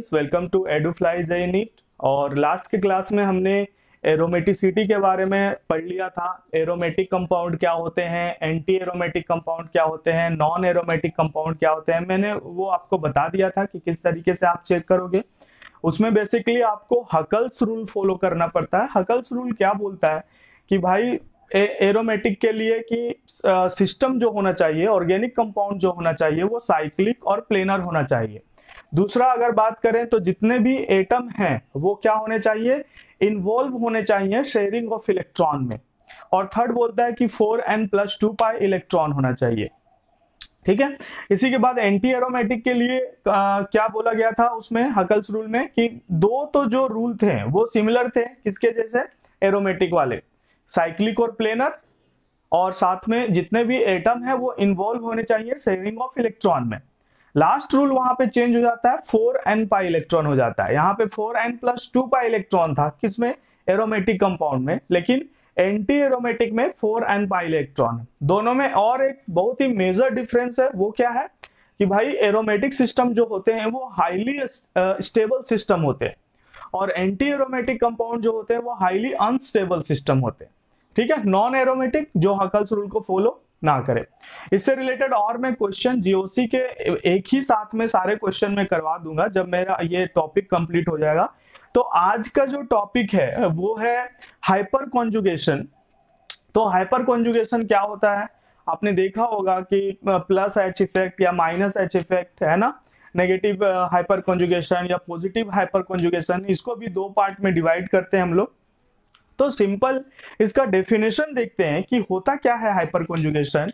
Students, welcome to Edufly जेनीट। और last के क्लास में हमने एरोमेटिसिटी के बारे में पढ़ लिया था। एरोमेटिक कंपाउंड क्या होते हैं, एंटी एरोमेटिक कंपाउंड क्या होते हैं, नॉन एरोमेटिक कंपाउंड क्या होते हैं। मैंने वो आपको बता दिया था कि किस तरीके से आप चेक करोगे। उसमें बेसिकली आपको हकल्स रूल फॉलो करना पड़ता है। हकल्स रूल क्या बोलता है कि भाई एरोमेटिक के लिए कि सिस्टम जो होना चाहिए, ऑर्गेनिक कंपाउंड जो होना चाहिए, वो साइक्लिक और प्लेनर होना चाहिए। दूसरा अगर बात करें तो जितने भी एटम हैं वो क्या होने चाहिए, इन्वॉल्व होने चाहिए शेयरिंग ऑफ इलेक्ट्रॉन में। और थर्ड बोलता है कि 4n+2 पाई इलेक्ट्रॉन होना चाहिए। ठीक है। इसी के बाद एंटी एरोमेटिक के लिए क्या बोला गया था उसमें हकल्स रूल में कि दो तो जो रूल थे वो सिमिलर थे, किसके जैसे, एरोमेटिक वाले, साइक्लिक और प्लेनर। और साथ में जितने भी एटम है वो इन्वॉल्व होने चाहिए शेयरिंग ऑफ इलेक्ट्रॉन में। लास्ट रूल वहां पे चेंज हो जाता है, 4n पाई इलेक्ट्रॉन हो जाता है। यहाँ पे 4n+2 पाई इलेक्ट्रॉन था किसमें, एरोमेटिक कंपाउंड में, लेकिन एंटी एरोमेटिक में 4n पाई इलेक्ट्रॉन है दोनों में। और एक बहुत ही मेजर डिफरेंस है, वो क्या है कि भाई एरोमेटिक सिस्टम जो होते हैं वो हाईली स्टेबल सिस्टम होते हैं और एंटी एरोमेटिक कंपाउंड जो होते हैं वो हाईली अनस्टेबल सिस्टम होते हैं। ठीक है। नॉन एरोमेटिक जो हकल्स रूल को फॉलो ना करे। इससे रिलेटेड और मैं क्वेश्चन जीओसी के एक ही साथ में सारे क्वेश्चन में करवा दूंगा जब मेरा ये टॉपिक कंप्लीट हो जाएगा। तो आज का जो टॉपिक है वो है हाइपर कॉन्जुगेशन। तो हाइपर कॉन्जुगेशन क्या होता है, आपने देखा होगा कि प्लस एच इफेक्ट या माइनस एच इफेक्ट है ना, नेगेटिव हाइपर कॉन्जुगेशन या पॉजिटिव हाइपर कॉन्जुगेशन। इसको भी दो पार्ट में डिवाइड करते हैं हम लोग। तो सिंपल इसका डेफिनेशन देखते हैं कि होता क्या है हाइपर कॉन्जुगेशन।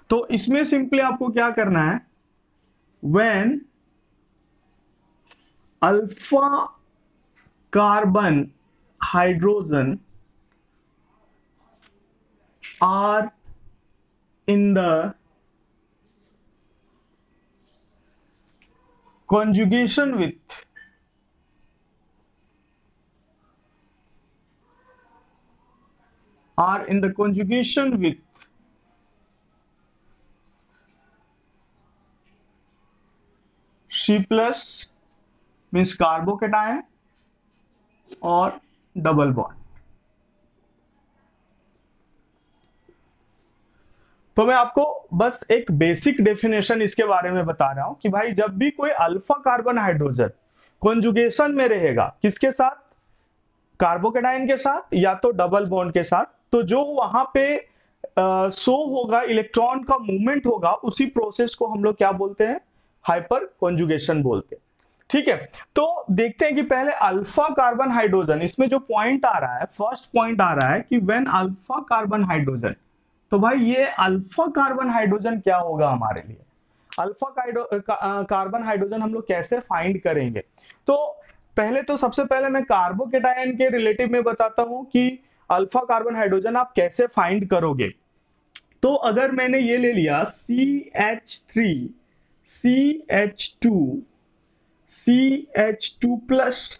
तो इसमें सिंपली आपको क्या करना है, when alpha carbon hydrogen are in the conjugation with C plus means carbocation और डबल बॉन्ड। तो मैं आपको बस एक बेसिक डेफिनेशन इसके बारे में बता रहा हूं कि भाई जब भी कोई अल्फा कार्बन हाइड्रोजन कॉन्जुगेशन में रहेगा, किसके साथ, कार्बोकेटायन के साथ या तो डबल बॉन्ड के साथ, तो जो वहां पे शो होगा, इलेक्ट्रॉन का मूवमेंट होगा, उसी प्रोसेस को हम लोग क्या बोलते हैं, हाइपर कॉन्जुगेशन बोलते हैं। ठीक है। तो देखते हैं कि पहले अल्फा कार्बन हाइड्रोजन, इसमें जो पॉइंट आ रहा है, फर्स्ट पॉइंट आ रहा है कि व्हेन अल्फा कार्बन हाइड्रोजन। तो भाई ये अल्फा कार्बन हाइड्रोजन क्या होगा हमारे लिए, अल्फा कार्बन हाइड्रोजन हम लोग कैसे फाइंड करेंगे। तो पहले तो सबसे पहले मैं कार्बोकेटायन के रिलेटिव में बताता हूं कि अल्फा कार्बन हाइड्रोजन आप कैसे फाइंड करोगे। तो अगर मैंने ये ले लिया CH3 CH2 CH2+,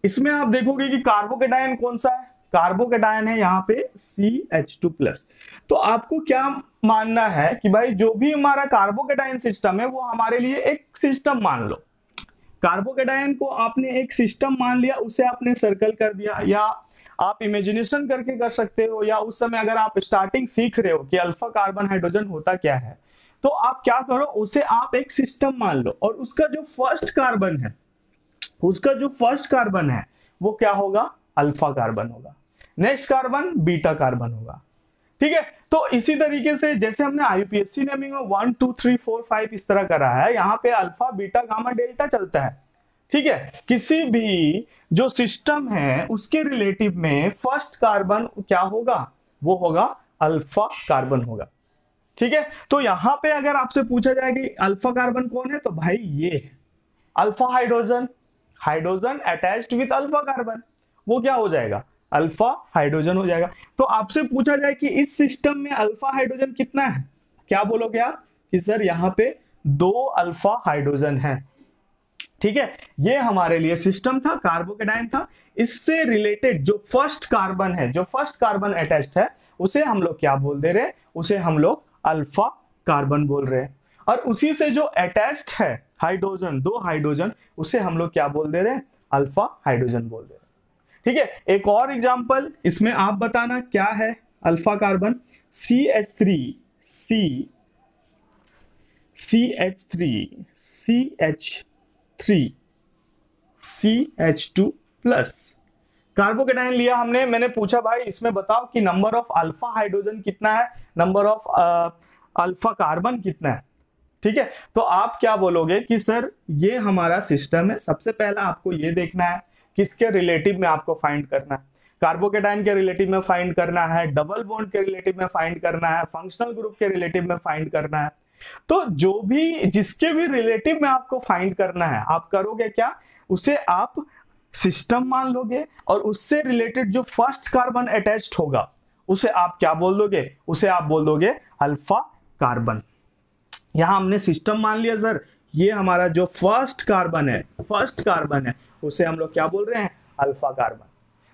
इसमें आप देखोगे कि कार्बोकेटायन कौन सा है, कार्बोकेटायन है यहाँ पे CH2+। तो आपको क्या मानना है कि भाई जो भी हमारा कार्बोकेटायन सिस्टम है वो हमारे लिए एक सिस्टम मान लो। कार्बोकेटायन को आपने एक सिस्टम मान लिया, उसे आपने सर्कल कर दिया, या आप इमेजिनेशन करके कर सकते हो, या उस समय अगर आप स्टार्टिंग सीख रहे हो कि अल्फा कार्बन हाइड्रोजन होता क्या है, तो आप क्या करो, उसे आप एक सिस्टम मान लो और उसका जो फर्स्ट कार्बन है वो क्या होगा, अल्फा कार्बन होगा। नेक्स्ट कार्बन बीटा कार्बन होगा। ठीक है। तो इसी तरीके से जैसे हमने आईयूपीएससी नेमिंग में 1 2 3 4 5 इस तरह करा है, यहाँ पे अल्फा बीटा गामा डेल्टा चलता है। ठीक है। किसी भी जो सिस्टम है उसके रिलेटिव में फर्स्ट कार्बन क्या होगा, वो होगा अल्फा कार्बन होगा। ठीक है। तो यहां पे अगर आपसे पूछा जाए कि अल्फा कार्बन कौन है, तो भाई ये है alpha hydrogen, hydrogen attached with alpha carbon, वो क्या हो जाएगा, अल्फा हाइड्रोजन हो जाएगा। तो आपसे पूछा जाए कि इस सिस्टम में अल्फा हाइड्रोजन कितना है, क्या बोलोगे आप कि सर यहाँ पे 2 अल्फा हाइड्रोजन है। ठीक है। ये हमारे लिए सिस्टम था, कार्बोकेटायन था। इससे रिलेटेड जो फर्स्ट कार्बन है, जो फर्स्ट कार्बन अटैच्ड है, उसे हम लोग क्या बोल दे रहे हैं, उसे हम लोग अल्फा कार्बन बोल रहे हैं। और उसी से जो अटैच्ड है हाइड्रोजन, दो हाइड्रोजन, उसे हम लोग क्या बोल दे रहे हैं, अल्फा हाइड्रोजन बोल दे रहे हैं। ठीक है, एक और एग्जांपल इसमें आप बताना क्या है alpha carbon, CH3 CH2 plus carbocation लिया हमने। मैंने पूछा भाई इसमें बताओ कि नंबर ऑफ अल्फा हाइड्रोजन कितना है, नंबर ऑफ अल्फा कार्बन कितना है। ठीक है, तो आप क्या बोलोगे कि सर ये हमारा सिस्टम है, सबसे पहला आपको ये देखना है किसके रिलेटिव में आपको फाइंड करना है, कार्बोकेटाइन के रिलेटिव में फाइंड करना है, डबल बॉन्ड के रिलेटिव में फाइंड करना है, फंक्शनल ग्रुप के रिलेटिव में फाइंड करना है। तो जो भी जिसके भी रिलेटिव में आपको फाइंड करना है, आप करोगे क्या, उसे आप सिस्टम मान लोगे और उससे रिलेटेड जो फर्स्ट कार्बन अटैच्ड होगा उसे आप क्या बोल दोगे, उसे आप बोल दोगे अल्फा कार्बन। यहां हमने सिस्टम मान लिया सर, ये हमारा जो फर्स्ट कार्बन है उसे हम लोग क्या बोल रहे हैं, अल्फा कार्बन।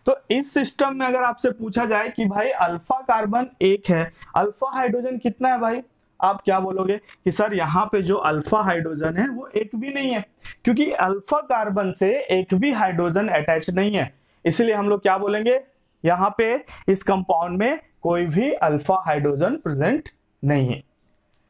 तो इस सिस्टम में अगर आपसे पूछा जाए कि भाई अल्फा कार्बन एक है, अल्फा हाइड्रोजन कितना है भाई, आप क्या बोलोगे कि सर यहाँ पे जो अल्फा हाइड्रोजन है वो एक भी नहीं है, क्योंकि अल्फा कार्बन से एक भी हाइड्रोजन अटैच नहीं है, इसलिए हम लोग क्या बोलेंगे, यहाँ पे इस कंपाउंड में कोई भी अल्फा हाइड्रोजन प्रेजेंट नहीं है।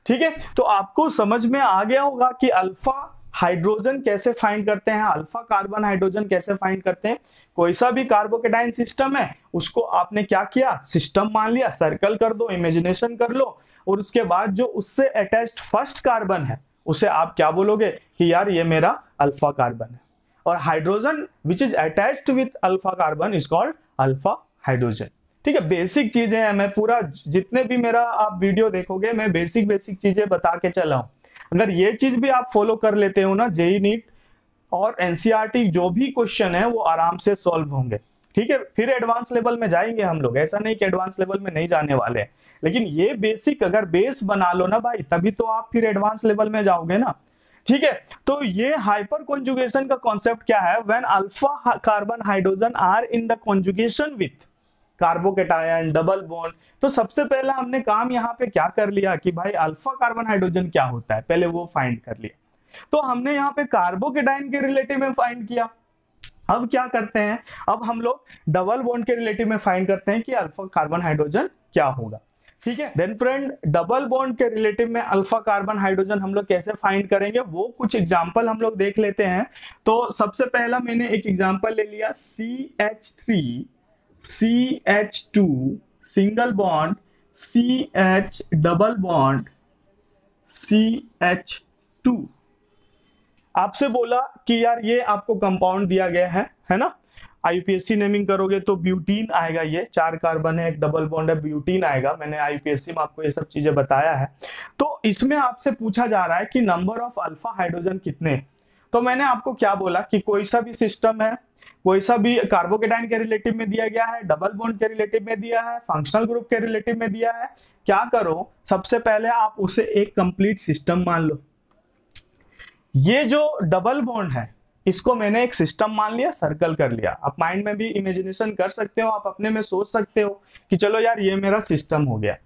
ठीक है, तो आपको समझ में आ गया होगा कि अल्फा हाइड्रोजन कैसे फाइंड करते हैं, अल्फा कार्बन हाइड्रोजन कैसे फाइंड करते हैं। कोई सा भी कार्बोकेटाइन सिस्टम है उसको आपने क्या किया, सिस्टम मान लिया, सर्कल कर दो, इमेजिनेशन कर लो, और उसके बाद जो उससे अटैच्ड फर्स्ट कार्बन है उसे आप क्या बोलोगे कि यार ये मेरा अल्फा कार्बन है, और hydrogen which is attached with alpha carbon is called alpha hydrogen. ठीक है, बेसिक चीजें हैं, मैं पूरा जितने भी मेरा आप वीडियो देखोगे मैं बेसिक चीजें बता के चला हूं। अगर ये चीज भी आप फॉलो कर लेते हो ना, जेई नीट और एनसीईआरटी जो भी क्वेश्चन है वो आराम से सॉल्व होंगे। ठीक है, फिर एडवांस लेवल में जाएंगे हम लोग, ऐसा नहीं कि एडवांस लेवल में नहीं जाने वाले हैं, लेकिन ये बेसिक अगर बेस बना लो ना भाई, तभी तो आप फिर एडवांस लेवल में जाओगे ना। ठीक है, तो ये हाइपर कॉन्जुगेशन का कॉन्सेप्ट क्या है, when alpha carbon hydrogen are in the conjugation with carbocation double bond. तो सबसे पहला हमने काम यहाँ पे क्या कर लिया कि भाई अल्फा कार्बन हाइड्रोजन क्या होता है, पहले वो फाइंड कर लिया। तो हमने यहाँ पे कार्बोकेटाइन के रिलेटिव में फाइंड किया। अब क्या करते हैं, अब हम लोग डबल बॉन्ड के रिलेटिव में फाइंड करते हैं कि अल्फा कार्बन हाइड्रोजन क्या होगा। ठीक है, देन फ्रेंड डबल बॉन्ड के रिलेटिव में अल्फा कार्बन हाइड्रोजन हम लोग कैसे फाइंड करेंगे, वो कुछ एग्जांपल हम लोग देख लेते हैं। तो सबसे पहला मैंने एक एग्जांपल ले लिया, CH2 single bond CH double bond CH2। आपसे बोला कि यार ये आपको कंपाउंड दिया गया है ना, आईयूपीएससी नेमिंग करोगे तो ब्यूटीन आएगा, ये 4 कार्बन है, एक डबल बॉन्ड है, ब्यूटीन आएगा। मैंने आईयूपीएससी में आपको ये सब चीजें बताया है। तो इसमें आपसे पूछा जा रहा है कि नंबर ऑफ अल्फा हाइड्रोजन कितने। तो मैंने आपको क्या बोला कि कोई सा भी सिस्टम है, कोई सा भी कार्बोकेटाइन के रिलेटिव में दिया गया है, डबल बॉन्ड के रिलेटिव में दिया है, फंक्शनल ग्रुप के रिलेटिव में दिया है, क्या करो सबसे पहले आप उसे एक कंप्लीट सिस्टम मान लो। ये जो डबल बॉन्ड है इसको मैंने एक सिस्टम मान लिया, सर्कल कर लिया। आप माइंड में भी इमेजिनेशन कर सकते हो, आप अपने में सोच सकते हो कि चलो यार ये मेरा सिस्टम हो गया।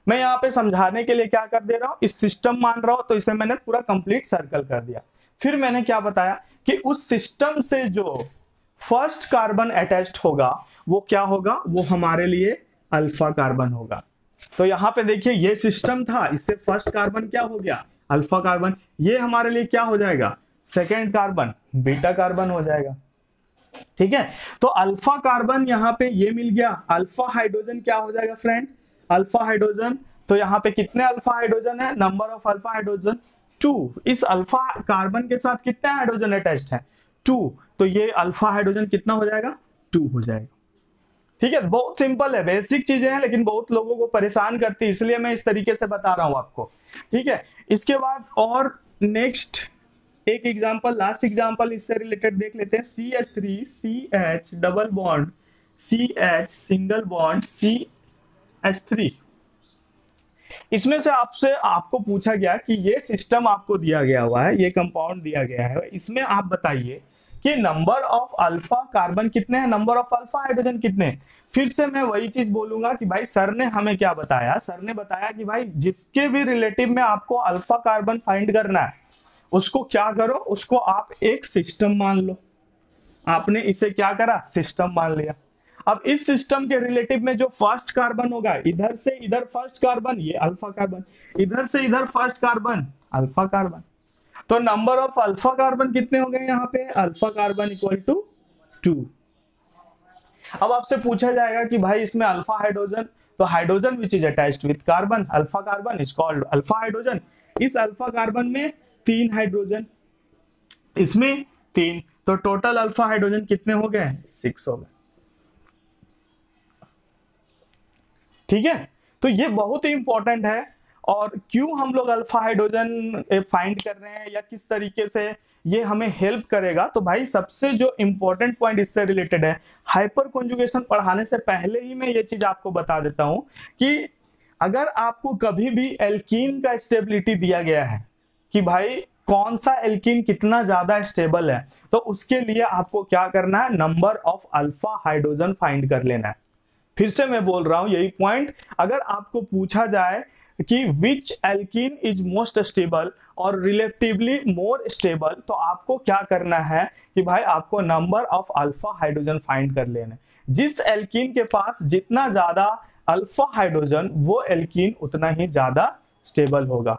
मैं यहाँ पे समझाने के लिए क्या कर दे रहा हूँ, इस सिस्टम मान रहा हूं तो इसे मैंने पूरा कंप्लीट सर्कल कर दिया। फिर मैंने क्या बताया कि उस सिस्टम से जो फर्स्ट कार्बन अटैच्ड होगा वो क्या होगा, वो हमारे लिए अल्फा कार्बन होगा। तो यहाँ पे देखिए ये सिस्टम था, इससे फर्स्ट कार्बन क्या हो गया, अल्फा कार्बन। ये हमारे लिए क्या हो जाएगा, सेकेंड कार्बन बीटा कार्बन हो जाएगा। ठीक है, तो अल्फा कार्बन यहाँ पे ये मिल गया। अल्फा हाइड्रोजन क्या हो जाएगा फ्रेंड, अल्फा हाइड्रोजन। तो यहाँ पे कितने अल्फा हाइड्रोजन है, नंबर ऑफ अल्फा हाइड्रोजन 2। इस अल्फा कार्बन के साथ कितने हाइड्रोजन अटैच्ड है, 2। तो ये अल्फा हाइड्रोजन कितना हो जाएगा, 2 हो जाएगा। ठीक है, बहुत सिंपल है, बेसिक चीजें हैं, लेकिन बहुत लोगों को परेशान करती है, इसलिए मैं इस तरीके से बता रहा हूं आपको। ठीक है, इसके बाद और नेक्स्ट एक एग्जांपल, लास्ट एग्जांपल इससे रिलेटेड देख लेते हैं। CH3 CH double bond CH single bond CH3। इसमें से आपको पूछा गया कि ये सिस्टम आपको दिया गया हुआ है, ये कंपाउंड दिया गया है, इसमें आप बताइए कि नंबर ऑफ अल्फा कार्बन कितने हैं, नंबर ऑफ अल्फा हाइड्रोजन कितने हैं। फिर से मैं वही चीज बोलूंगा कि भाई सर ने हमें क्या बताया, सर ने बताया कि भाई जिसके भी रिलेटिव में आपको अल्फा कार्बन फाइंड करना है उसको क्या करो, उसको आप एक सिस्टम मान लो। आपने इसे क्या करा, सिस्टम मान लिया। अब इस सिस्टम के रिलेटिव में जो फर्स्ट कार्बन होगा, इधर से इधर फर्स्ट कार्बन, ये अल्फा कार्बन, इधर से इधर फर्स्ट कार्बन, अल्फा कार्बन। तो नंबर ऑफ अल्फा कार्बन कितने हो गए यहाँ पे, अल्फा कार्बन इक्वल टू 2। अब आपसे पूछा जाएगा कि भाई इसमें अल्फा हाइड्रोजन, तो hydrogen which is attached with carbon, alpha carbon is called alpha hydrogen. इस अल्फा कार्बन में 3 हाइड्रोजन, इसमें 3, तो टोटल अल्फा हाइड्रोजन कितने हो गए, 6 हो गए। ठीक है, तो ये बहुत ही इंपॉर्टेंट है। और क्यों हम लोग अल्फा हाइड्रोजन फाइंड कर रहे हैं या किस तरीके से ये हमें हेल्प करेगा, तो भाई सबसे जो इंपॉर्टेंट पॉइंट इससे रिलेटेड है, हाइपर कॉन्जुगेशन पढ़ाने से पहले ही मैं ये चीज आपको बता देता हूं कि अगर आपको कभी भी एल्कीन का स्टेबिलिटी दिया गया है कि भाई कौन सा एल्कीन कितना ज्यादा स्टेबल है, तो उसके लिए आपको क्या करना है, number of alpha hydrogen find कर लेना है। फिर से मैं बोल रहा हूं यही पॉइंट, अगर आपको पूछा जाए कि विच एल्कीन इज मोस्ट स्टेबल और रिलेटिवली मोर स्टेबल, तो आपको क्या करना है कि भाई आपको number of alpha hydrogen find कर लेना है। जिस एल्कीन के पास जितना ज्यादा अल्फा हाइड्रोजन, वो एल्कीन उतना ही ज्यादा स्टेबल होगा।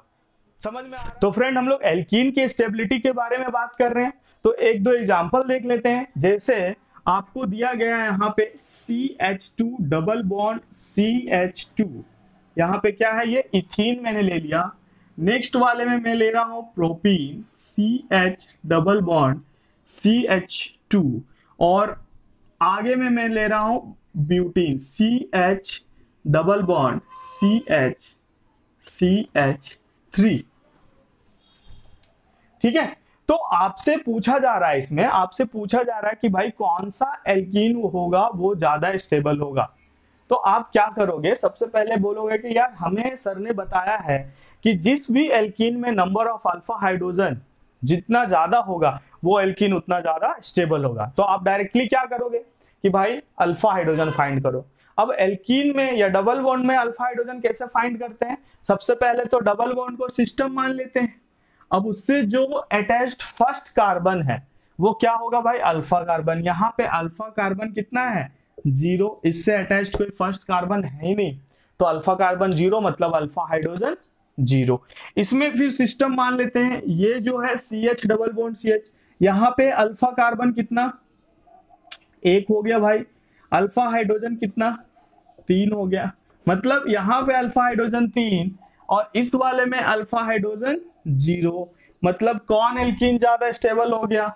समझ में आ रहा है? तो फ्रेंड हम लोग एल्कीन की स्टेबिलिटी के बारे में बात कर रहे हैं, तो एक दो एग्जांपल देख लेते हैं। जैसे आपको दिया गया है यहाँ पे CH2 डबल बॉन्ड CH2, यहाँ पे क्या है, ये इथीन मैंने ले लिया। नेक्स्ट वाले में मैं ले रहा हूं propene CH double bond CH2, और आगे में मैं ले रहा हूं butene CH double bond CH3। ठीक है, तो आपसे पूछा जा रहा है, इसमें आपसे पूछा जा रहा है कि भाई कौन सा एल्कीन होगा वो ज्यादा स्टेबल होगा। तो आप क्या करोगे, सबसे पहले बोलोगे कि यार हमें सर ने बताया है कि जिस भी एल्कीन में नंबर ऑफ अल्फा हाइड्रोजन जितना ज्यादा होगा वो एल्कीन उतना ज्यादा स्टेबल होगा। तो आप डायरेक्टली क्या करोगे कि भाई अल्फा हाइड्रोजन फाइंड करो। अब एल्कीन में या डबल बॉन्ड में अल्फा हाइड्रोजन कैसे फाइंड करते हैं, सबसे पहले तो डबल बॉन्ड को सिस्टम मान लेते हैं। अब उससे जो अटैच्ड फर्स्ट कार्बन है वो क्या होगा भाई, अल्फा कार्बन। यहाँ पे अल्फा कार्बन कितना है, 0, इससे अटैच्ड कोई फर्स्ट कार्बन है ही नहीं, तो अल्फा कार्बन 0 मतलब अल्फा हाइड्रोजन 0। इसमें फिर सिस्टम मान लेते हैं, ये जो है CH डबल बॉन्ड CH, यहाँ पे अल्फा कार्बन कितना, 1 हो गया भाई, अल्फा हाइड्रोजन कितना, 3 हो गया, मतलब यहाँ पे अल्फा हाइड्रोजन 3 और इस वाले में अल्फा हाइड्रोजन 0, मतलब कौन एल्कीन ज्यादा स्टेबल हो गया,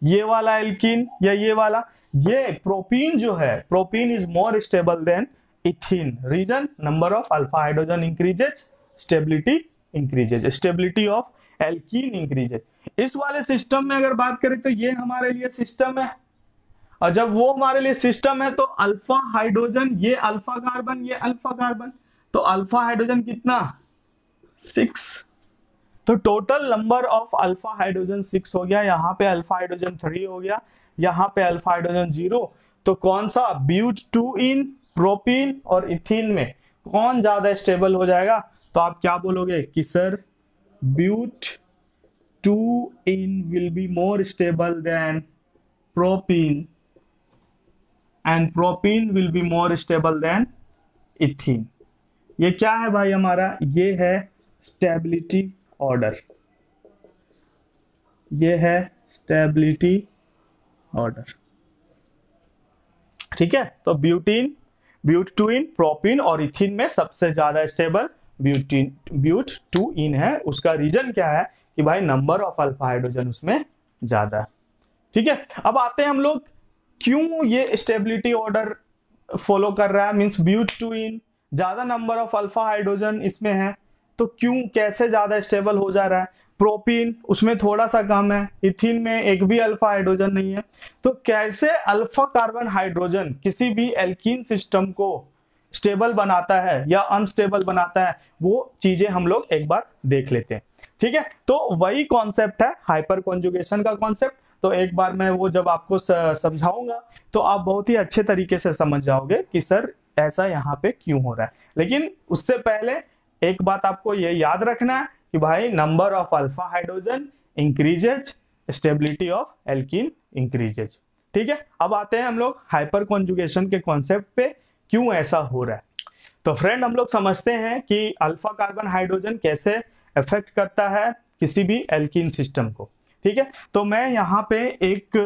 ये वाला एल्कीन या ये वाला। ये प्रोपीन जो है, propene is more stable than ethene. Reason, number of alpha hydrogen increases, stability increases, stability of alkene increases. इस वाले सिस्टम में अगर बात करें तो ये हमारे लिए सिस्टम है, और जब वो हमारे लिए सिस्टम है तो अल्फा हाइड्रोजन, ये अल्फा कार्बन, ये अल्फा कार्बन, तो अल्फा हाइड्रोजन कितना, 6। तो total number of alpha hydrogen 6 हो गया, यहाँ पे अल्फा हाइड्रोजन 3 हो गया, यहाँ पे अल्फा हाइड्रोजन 0। तो कौन सा, ब्यूट 2 इन, प्रोपीन और इथीन में कौन ज्यादा स्टेबल हो जाएगा, तो आप क्या बोलोगे कि sir but 2 ene will be more stable than propene and propene will be more stable than ethene. ये क्या है भाई हमारा, ये है स्टेबिलिटी ऑर्डर, ये है स्टेबिलिटी ऑर्डर। ठीक है, तो ब्यूटीन, ब्यूट 2 इन, प्रोपीन और इथीन में सबसे ज्यादा स्टेबल ब्यूटीन, ब्यूट 2 इन है। उसका रीजन क्या है कि भाई नंबर ऑफ अल्फा हाइड्रोजन उसमें ज्यादा है। ठीक है, अब आते हैं हम लोग क्यों ये स्टेबिलिटी ऑर्डर फॉलो कर रहा है, मींस ब्यूट 2 इन ज्यादा नंबर ऑफ अल्फा हाइड्रोजन इसमें है, तो क्यों, कैसे ज्यादा स्टेबल हो जा रहा है। प्रोपीन उसमें थोड़ा सा कम है, इथीन में एक भी अल्फा हाइड्रोजन नहीं है, तो कैसे अल्फा कार्बन हाइड्रोजन किसी भी एल्कीन सिस्टम को स्टेबल बनाता है या अनस्टेबल बनाता है, वो चीजें हम लोग एक बार देख लेते हैं। ठीक है, तो वही कॉन्सेप्ट है हाइपर कॉन्जुगेशन का कॉन्सेप्ट। तो एक बार मैं वो जब आपको समझाऊंगा तो आप बहुत ही अच्छे तरीके से समझ जाओगे कि सर ऐसा यहाँ पे क्यों हो रहा है। लेकिन उससे पहले एक बात आपको ये याद रखना है कि भाई number of alpha hydrogen increases, stability of alkene increases. ठीक है, अब आते हैं हम लोग हाइपर कॉन्जुगेशन के कॉन्सेप्ट पे, क्यों ऐसा हो रहा है। तो फ्रेंड हम लोग समझते हैं कि अल्फा कार्बन हाइड्रोजन कैसे अफेक्ट करता है किसी भी एल्कीन सिस्टम को। ठीक है, तो मैं यहाँ पे एक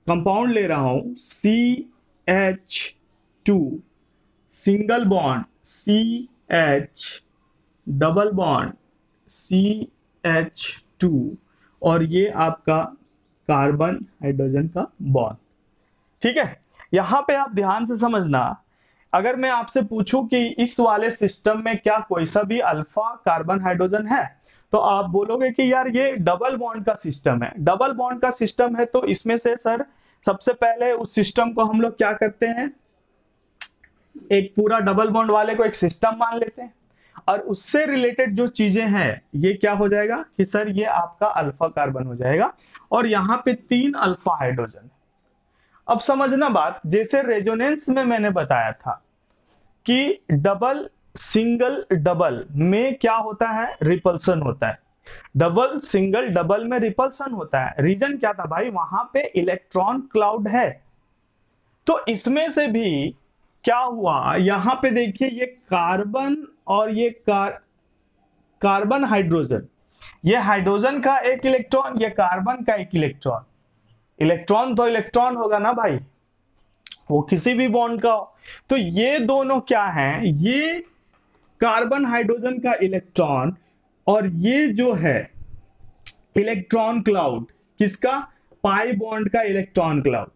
कंपाउंड ले रहा हूं CH2 single bond CH double bond CH2 और ये आपका कार्बन हाइड्रोजन का बॉन्ड। ठीक है, यहां पे आप ध्यान से समझना, अगर मैं आपसे पूछूं कि इस वाले सिस्टम में क्या कोई सा भी अल्फा कार्बन हाइड्रोजन है, तो आप बोलोगे कि यार ये डबल बॉन्ड का सिस्टम है। डबल बॉन्ड का सिस्टम है तो इसमें से सर सबसे पहले उस सिस्टम को हम लोग क्या करते हैं, एक पूरा डबल बॉन्ड वाले को एक सिस्टम मान लेते हैं और उससे रिलेटेड जो चीजें हैं ये क्या हो जाएगा कि सर ये आपका अल्फा कार्बन हो जाएगा और यहाँ पे 3 अल्फा हाइड्रोजन। अब समझना बात, जैसे रेजोनेंस में मैंने बताया था कि डबल सिंगल डबल में क्या होता है, रिपल्सन होता है। डबल सिंगल डबल में रिपल्सन होता है, रीजन क्या था भाई, वहां पे इलेक्ट्रॉन क्लाउड है। तो इसमें से भी क्या हुआ, यहां पे देखिए ये कार्बन और ये कार्बन हाइड्रोजन, ये हाइड्रोजन का एक इलेक्ट्रॉन, ये कार्बन का एक इलेक्ट्रॉन। इलेक्ट्रॉन तो इलेक्ट्रॉन होगा ना भाई, वो किसी भी बॉन्ड का हो। तो ये दोनों क्या हैं, ये कार्बन हाइड्रोजन का इलेक्ट्रॉन और ये जो है इलेक्ट्रॉन क्लाउड किसका, पाई बॉन्ड का इलेक्ट्रॉन क्लाउड,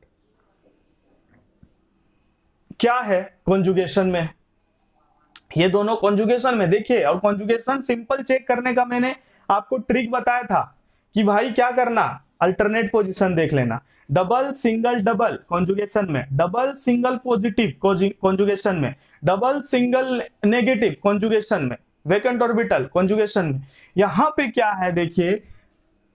क्या है कॉन्जुगेशन में, ये दोनों कॉन्जुगेशन में देखिए। और कॉन्जुगेशन सिंपल चेक करने का मैंने आपको ट्रिक बताया था कि भाई क्या करना, अल्टरनेट पोजीशन देख लेना। डबल सिंगल डबल कॉन्जुगेशन में, डबल सिंगल पॉजिटिव कॉन्जुगेशन में, डबल सिंगल नेगेटिव कॉन्जुगेशन में, वैकेंट ऑर्बिटल कॉन्जुगेशन में। यहां पे क्या है देखिए,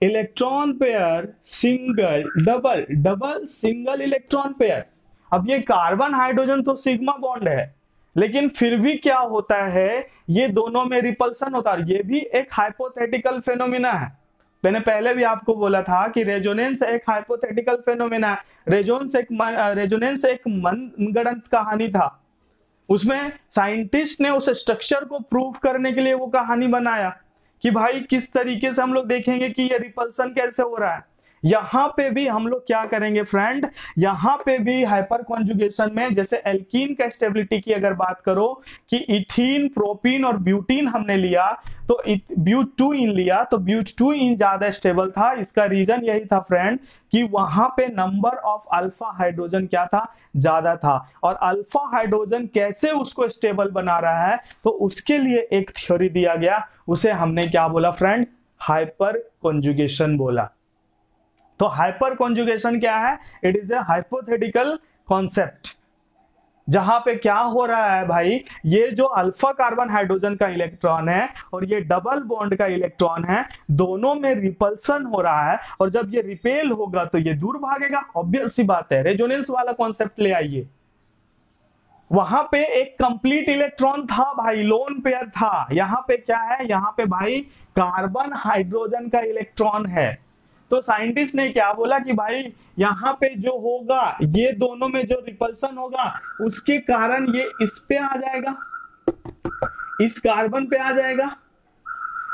electron pair single double, double single electron pair. अब ये कार्बन हाइड्रोजन तो सिग्मा बॉन्ड है, लेकिन फिर भी क्या होता है, ये दोनों में रिपल्सन होता है। ये भी एक हाइपोथेटिकल फेनोमेना है। मैंने पहले भी आपको बोला था कि रेजोनेंस एक हाइपोथेटिकल फेनोमेना है। रेजोनेंस एक मनगढ़ंत कहानी था, उसमें साइंटिस्ट ने उस स्ट्रक्चर को प्रूव करने के लिए वो कहानी बनाया कि भाई किस तरीके से हम लोग देखेंगे कि ये रिपल्सन कैसे हो रहा है। यहां पे भी हम लोग क्या करेंगे फ्रेंड, यहां पे भी हाइपर कॉन्जुगेशन में, जैसे एल्कीन का स्टेबिलिटी की अगर बात करो कि इथीन, प्रोपीन और ब्यूटीन हमने लिया, तो ब्यूट-2-इन लिया, तो ब्यूट-2-इन ज्यादा स्टेबल था। इसका रीजन यही था फ्रेंड कि वहां पे नंबर ऑफ अल्फा हाइड्रोजन क्या था, ज्यादा था। और अल्फा हाइड्रोजन कैसे उसको स्टेबल बना रहा है, तो उसके लिए एक थ्योरी दिया गया, उसे हमने क्या बोला फ्रेंड, हाइपर कॉन्जुगेशन बोला। तो हाइपर कॉन्जुगेशन क्या है, it is a hypothetical concept, जहां पे क्या हो रहा है भाई, ये जो अल्फा कार्बन हाइड्रोजन का इलेक्ट्रॉन है और ये डबल बॉन्ड का इलेक्ट्रॉन है, दोनों में रिपल्सन हो रहा है। और जब ये रिपेल होगा तो ये दूर भागेगा, ऑब्वियस सी बात है। रेजोनेंस वाला कॉन्सेप्ट ले आइए, वहां पे एक कंप्लीट इलेक्ट्रॉन था भाई, लोन पेयर था। यहां पे क्या है, यहां पे भाई कार्बन हाइड्रोजन का इलेक्ट्रॉन है। तो साइंटिस्ट ने क्या बोला कि भाई यहां पे जो होगा, ये दोनों में जो रिपल्सन होगा उसके कारण ये इस पे आ जाएगा, इस कार्बन पे आ जाएगा।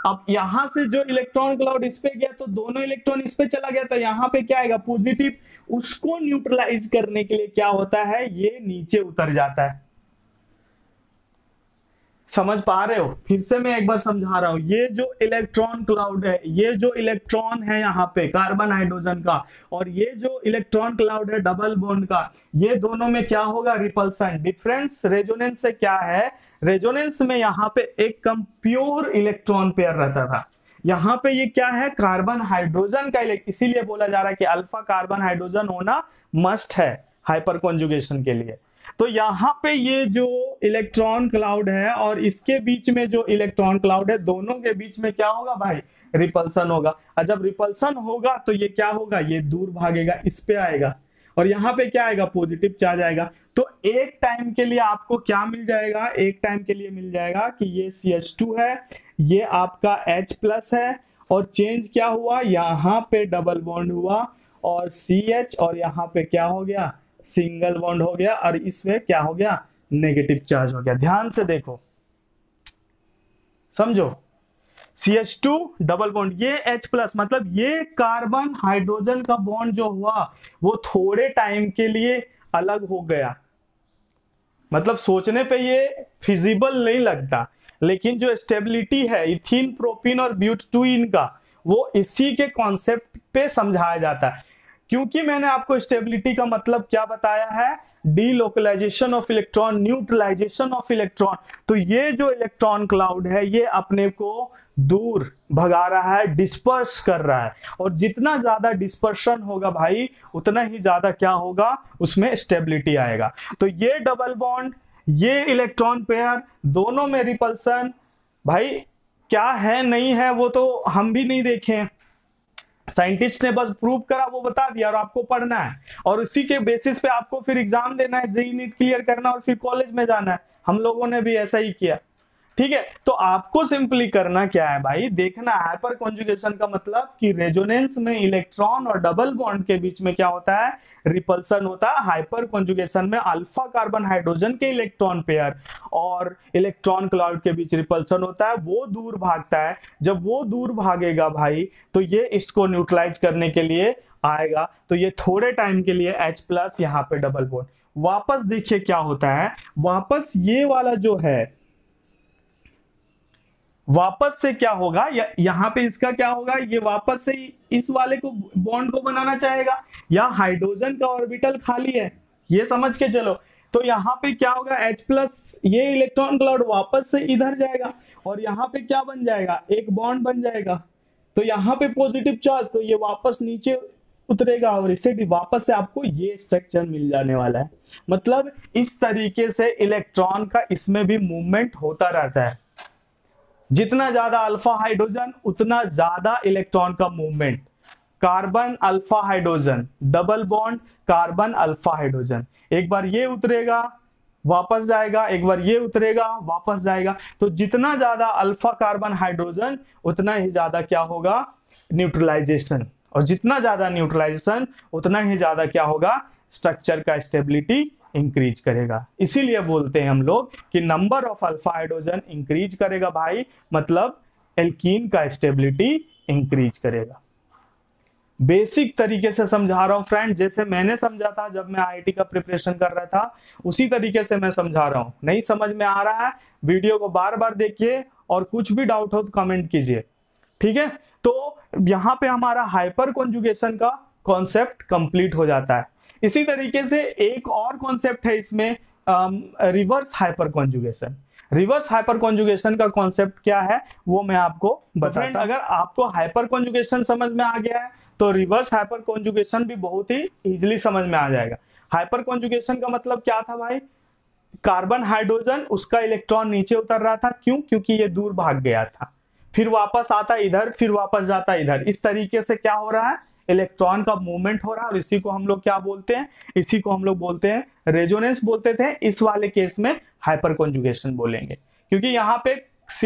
अब यहां से जो इलेक्ट्रॉन क्लाउड इस पे गया तो दोनों इलेक्ट्रॉन इस पे चला गया, तो यहां पे क्या आएगा, पॉजिटिव। उसको न्यूट्रलाइज करने के लिए क्या होता है, ये नीचे उतर जाता है। समझ पा रहे हो, फिर से मैं एक बार समझा रहा हूं। ये जो इलेक्ट्रॉन क्लाउड है, ये जो इलेक्ट्रॉन है यहाँ पे कार्बन हाइड्रोजन का, और ये जो इलेक्ट्रॉन क्लाउड है डबल बॉन्ड का, ये दोनों में क्या होगा, रिपल्सन। डिफरेंस रेजोनेंस से क्या है, रेजोनेंस में यहाँ पे एक कम प्योर इलेक्ट्रॉन पेयर रहता था, यहाँ पे ये क्या है, कार्बन हाइड्रोजन का इसीलिए बोला जा रहा है कि अल्फा कार्बन हाइड्रोजन होना मस्ट है हाइपर कॉन्जुगेशन के लिए। तो यहाँ पे ये जो इलेक्ट्रॉन क्लाउड है और इसके बीच में जो इलेक्ट्रॉन क्लाउड है, दोनों के बीच में क्या होगा भाई, रिपल्सन होगा। और जब रिपल्सन होगा तो ये क्या होगा, ये दूर भागेगा, इस पे आएगा, और यहाँ पे क्या आएगा, पॉजिटिव चार्ज आएगा। तो एक टाइम के लिए आपको क्या मिल जाएगा, एक टाइम के लिए मिल जाएगा कि ये CH2 है, ये आपका H+ है, और चेंज क्या हुआ, यहाँ पे डबल बॉन्ड हुआ और CH, और यहाँ पे क्या हो गया, सिंगल बॉन्ड हो गया, और इसमें क्या हो गया, नेगेटिव चार्ज हो गया। ध्यान से देखो, समझो, CH2 डबल बॉन्ड, ये H+, मतलब ये कार्बन हाइड्रोजन का बॉन्ड जो हुआ वो थोड़े टाइम के लिए अलग हो गया। मतलब सोचने पे ये फिजिबल नहीं लगता, लेकिन जो स्टेबिलिटी है इथीन, प्रोपीन और ब्यूटेन का, वो इसी के कॉन्सेप्ट पे समझाया जाता है। क्योंकि मैंने आपको स्टेबिलिटी का मतलब क्या बताया है, delocalization of electron, neutralization of electron. तो ये जो इलेक्ट्रॉन क्लाउड है ये अपने को दूर भगा रहा है, डिस्पर्स कर रहा है, और जितना ज्यादा डिस्पर्शन होगा भाई उतना ही ज्यादा क्या होगा, उसमें स्टेबिलिटी आएगा। तो ये डबल बॉन्ड, ये इलेक्ट्रॉन पेयर, दोनों में रिपल्सन भाई क्या है नहीं है वो तो हम भी नहीं देखें, साइंटिस्ट ने बस प्रूव करा, वो बता दिया, और आपको पढ़ना है, और उसी के बेसिस पे आपको फिर एग्जाम देना है, जेईई नीट क्लियर करना और फिर कॉलेज में जाना है। हम लोगों ने भी ऐसा ही किया, ठीक है। तो आपको सिंपली करना क्या है भाई, देखना हाइपर कॉन्जुगेशन का मतलब कि रेजोनेंस में इलेक्ट्रॉन और डबल बॉन्ड के बीच में क्या होता है, रिपल्सन होता है। हाइपर कॉन्जुगेशन में अल्फा कार्बन हाइड्रोजन के इलेक्ट्रॉन पेयर और इलेक्ट्रॉन क्लाउड के बीच रिपल्सन होता है, वो दूर भागता है। जब वो दूर भागेगा भाई तो ये इसको न्यूट्रलाइज करने के लिए आएगा, तो ये थोड़े टाइम के लिए H+, यहाँ पे डबल बॉन्ड, वापस देखिए क्या होता है, वापस ये वाला जो है, वापस से क्या होगा, यहाँ पे इसका क्या होगा, ये वापस से इस वाले को बॉन्ड को बनाना चाहेगा, या हाइड्रोजन का ऑर्बिटल खाली है, ये समझ के चलो। तो यहाँ पे क्या होगा, H+, ये इलेक्ट्रॉन क्लाउड वापस से इधर जाएगा, और यहाँ पे क्या बन जाएगा, एक बॉन्ड बन जाएगा। तो यहाँ पे पॉजिटिव चार्ज, तो ये वापस नीचे उतरेगा, और इसे भी वापस से आपको ये स्ट्रक्चर मिल जाने वाला है। मतलब इस तरीके से इलेक्ट्रॉन का इसमें भी मूवमेंट होता रहता है। जितना ज्यादा अल्फा हाइड्रोजन उतना ज्यादा इलेक्ट्रॉन का movement. Carbon alpha hydrogen, double bond carbon alpha hydrogen, एक बार ये उतरेगा वापस जाएगा, एक बार ये उतरेगा वापस जाएगा। तो जितना ज्यादा अल्फा कार्बन हाइड्रोजन उतना ही ज्यादा क्या होगा, न्यूट्रलाइजेशन, और जितना ज्यादा न्यूट्रलाइजेशन उतना ही ज्यादा क्या होगा, स्ट्रक्चर का स्टेबिलिटी इंक्रीज करेगा। इसीलिए बोलते हैं हम लोग कि number of alpha hydrogen increase करेगा भाई, मतलब एल्कीन का स्टेबिलिटी इंक्रीज करेगा। बेसिक तरीके से समझा रहा हूं फ्रेंड, जैसे मैंने समझा था जब मैं आईआईटी का प्रिपरेशन कर रहा था, उसी तरीके से मैं समझा रहा हूं। नहीं समझ में आ रहा है, वीडियो को बार बार देखिए, और कुछ भी डाउट हो तो कमेंट कीजिए, ठीक है। तो यहां पे हमारा हाइपर कॉन्जुगेशन का कॉन्सेप्ट कंप्लीट हो जाता है। इसी तरीके से एक और कॉन्सेप्ट है इसमें, reverse hyper conjugation. Reverse hyper conjugation का कॉन्सेप्ट क्या है वो मैं आपको बताता हूं। अगर आपको हाइपर कॉन्जुगेशन समझ में आ गया है तो रिवर्स हाइपर कॉन्जुगेशन भी बहुत ही इजीली समझ में आ जाएगा। हाइपर कॉन्जुगेशन का मतलब क्या था भाई, कार्बन हाइड्रोजन उसका इलेक्ट्रॉन नीचे उतर रहा था, क्यों, क्योंकि ये दूर भाग गया था, फिर वापस आता इधर, फिर वापस जाता इधर। इस तरीके से क्या हो रहा है, इलेक्ट्रॉन का मूवमेंट हो रहा है, और इसी को हम लोग क्या बोलते हैं, इसी को हम लोग बोलते हैं रेजोनेंस बोलते थे। इस वाले केस में हाइपर कॉन्जुगेशन बोलेंगे, क्योंकि यहाँ पे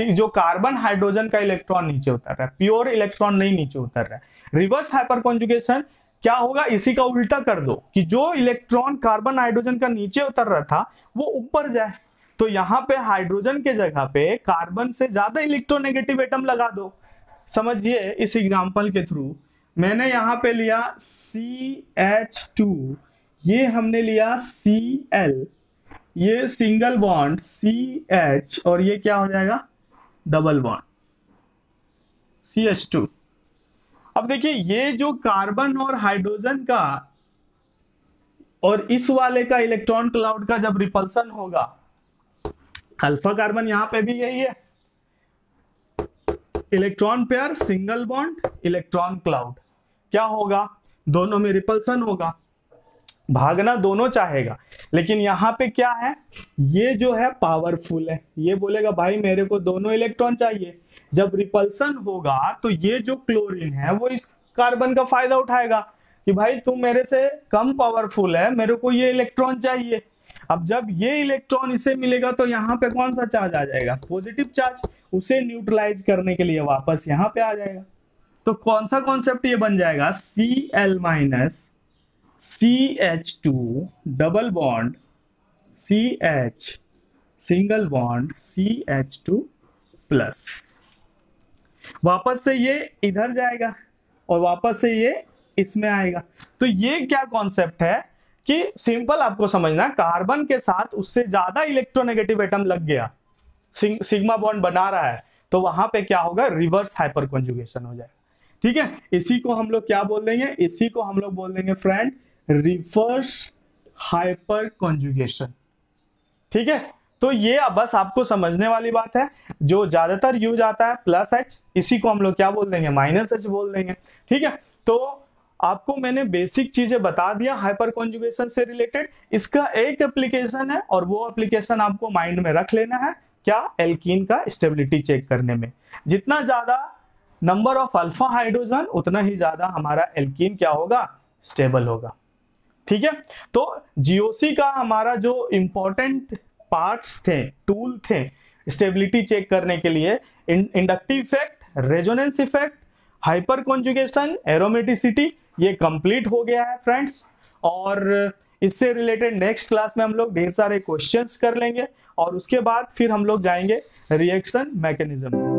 जो कार्बन हाइड्रोजन का इलेक्ट्रॉन नीचे उतर रहा है, प्योर इलेक्ट्रॉन नहीं नीचे उतर रहा है। रिवर्स हाइपर कॉन्जुगेशन क्या होगा, इसी का उल्टा कर दो कि जो इलेक्ट्रॉन कार्बन हाइड्रोजन का नीचे उतर रहा था वो ऊपर जाए। तो यहाँ पे हाइड्रोजन के जगह पे कार्बन से ज्यादा इलेक्ट्रोनेगेटिव एटम लगा दो। समझिए, इस एग्जांपल के थ्रू मैंने यहाँ पे लिया CH2, ये हमने लिया Cl, ये सिंगल बॉन्ड CH, और ये क्या हो जाएगा, डबल बॉन्ड CH2। अब देखिए ये जो कार्बन और हाइड्रोजन का और इस वाले का इलेक्ट्रॉन क्लाउड का जब रिपल्सन होगा, अल्फा कार्बन यहां पे भी यही है, electron pair, single bond, electron cloud, क्या होगा, दोनों में रिपल्सन होगा, भागना दोनों चाहेगा। लेकिन यहां पे क्या है, ये जो है पावरफुल है, ये बोलेगा भाई मेरे को दोनों इलेक्ट्रॉन चाहिए। जब रिपल्सन होगा तो ये जो क्लोरीन है वो इस कार्बन का फायदा उठाएगा कि भाई तुम मेरे से कम पावरफुल है, मेरे को ये इलेक्ट्रॉन चाहिए। अब जब ये इलेक्ट्रॉन इसे मिलेगा तो यहाँ पे कौन सा चार्ज आ जाएगा, पॉजिटिव चार्ज, उसे न्यूट्रलाइज करने के लिए वापस यहाँ पे आ जाएगा। तो कौन सा कॉन्सेप्ट ये बन जाएगा, Cl minus CH2 double bond CH single bond CH2 plus. वापस से ये इधर जाएगा और वापस से ये इसमें आएगा। तो ये क्या कॉन्सेप्ट है कि सिंपल आपको समझना, कार्बन के साथ उससे ज्यादा इलेक्ट्रोनेगेटिव एटम लग गया, सिग्मा बॉन्ड बना रहा है, तो वहां पे क्या होगा, रिवर्स हाइपर कॉन्जुगेशन हो जाएगा। ठीक है, इसी को हम लोग क्या बोल देंगे, इसी को हम लोग बोल देंगे फ्रेंड रिवर्स हाइपर कॉन्जुगेशन। ठीक है, तो ये बस आपको समझने वाली बात है। जो ज्यादातर यूज आता है प्लस H, इसी को हम लोग क्या बोल देंगे, माइनस H बोल देंगे। ठीक है, तो आपको मैंने बेसिक चीजें बता दिया हाइपर कॉन्जुगेशन से रिलेटेड। इसका एक एप्लीकेशन है और वो एप्लीकेशन आपको माइंड में रख लेना है, क्या, एल्कीन का स्टेबिलिटी चेक करने में। जितना ज्यादा नंबर ऑफ अल्फा हाइड्रोजन उतना ही ज्यादा हमारा एल्कीन क्या होगा, स्टेबल होगा। ठीक है, तो जीओसी का हमारा जो इंपॉर्टेंट पार्ट्स थे, टूल थे स्टेबिलिटी चेक करने के लिए, inductive effect, resonance effect, hyper conjugation, aromaticity, ये कंप्लीट हो गया है फ्रेंड्स। और इससे रिलेटेड नेक्स्ट क्लास में हम लोग ढेर सारे क्वेश्चंस कर लेंगे और उसके बाद फिर हम लोग जाएंगे रिएक्शन मैकेनिज्म।